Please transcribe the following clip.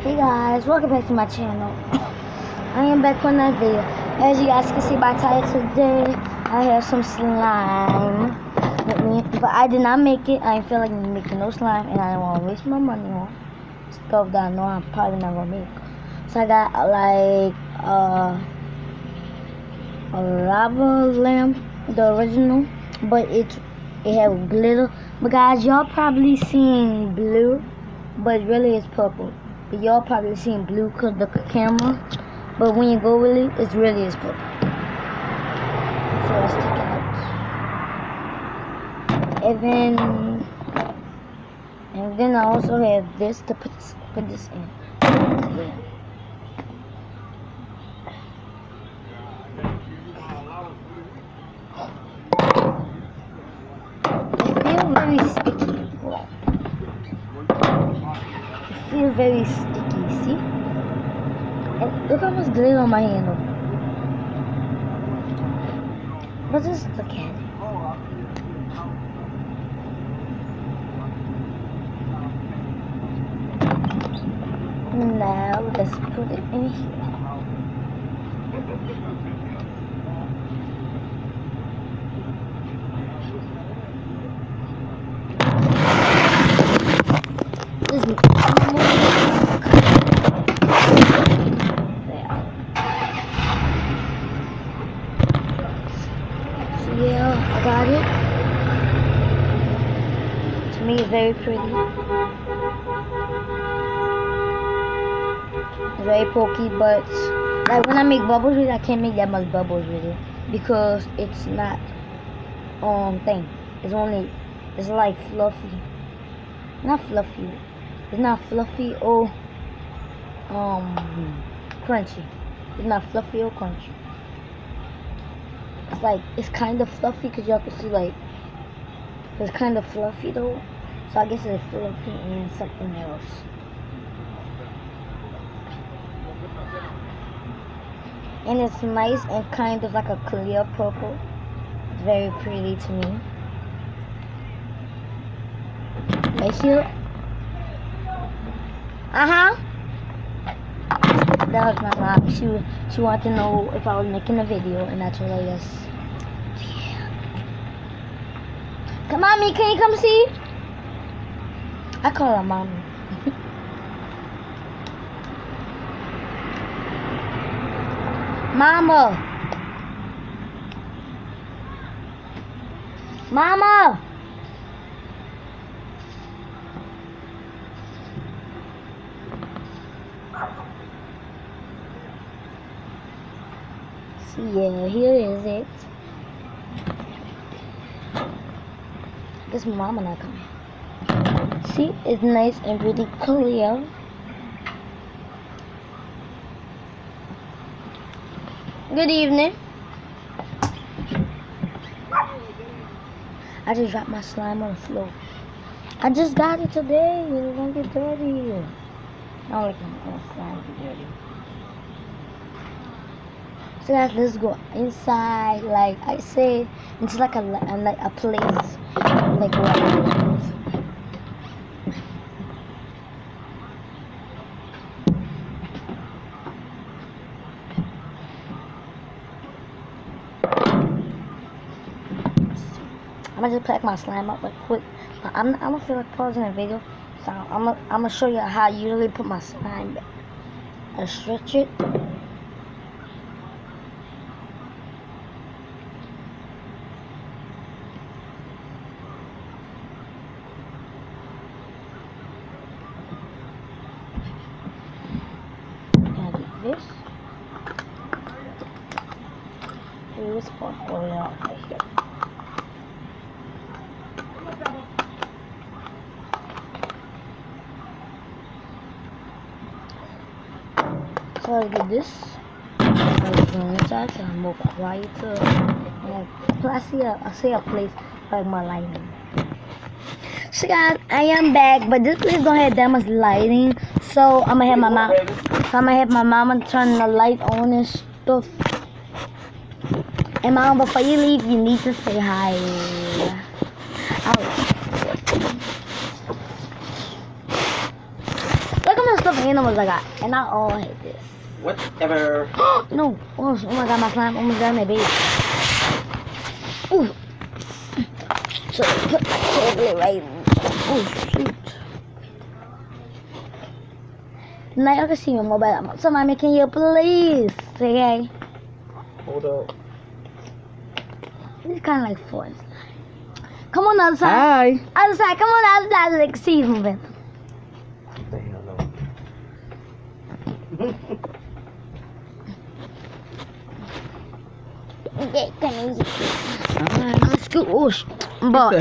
Hey guys, welcome back to my channel. I am back for another video. As you guys can see by title today, I have some slime with me, but I did not make it. I didn't feel like making no slime, and I don't want to waste my money on stuff that I know I'm probably not gonna make. So I got like a lava lamp, the original, but it had glitter. But guys, y'all probably seen blue, but really it's purple. But y'all probably seen blue because the camera. But when you go with it, it's really is purple. So let's take it out. And then I also have this to put this in. Yeah. It feels very sticky, see? And look how much glitter on my handle. But just look at it. Now let's put it in here. Yeah, I got it. To me, it's very pretty. Very pokey, but like when I make bubbles with it, I can't make that much bubbles with it because it's not thing. It's like fluffy. Not fluffy. It's not fluffy or crunchy. It's not fluffy or crunchy. It's kind of fluffy because y'all can see it's kind of fluffy though. So I guess it's fluffy and something else. And it's nice and kind of like a clear purple. It's very pretty to me. Right here. That was my mom. She wanted to know if I was making a video, and I told her yes. Yeah. Come on, me, can you come see? I call her mommy. Mama. Mama. So yeah, here is it. Guess my mama not coming. See, it's nice and really clear. Good evening. I just dropped my slime on the floor. I just got it today. It won't get dirty. I don't like my slime to get dirty. So guys, let's go inside. Like I say, it's like a place, like what it is. I'm gonna just pack my slime up real quick. I'm gonna feel like pausing the video, so I'm gonna show you how I usually put my slime back. I stretch it. This part going out right here. So I did this. I go inside so I'm more quieter. I see a place like my lighting. So guys, I am back, but this place don't have that much lighting. So I'm gonna have my mama turn the light on and stuff. And mom, before you leave, you need to say hi. Look at my stuff many numbers I got? And I all hate this. Whatever. No. Oh my god, my slime almost got my base. Ooh. So put my tablet right. Oh shoot. Now you can see me more better. Somebody can you please? Okay. Hold up. It's kind of like force. Come on the other side. Hi. Other side. Come on the other side so they can see you moving. What the hell, no. Okay, can you? Hi. I'm school. But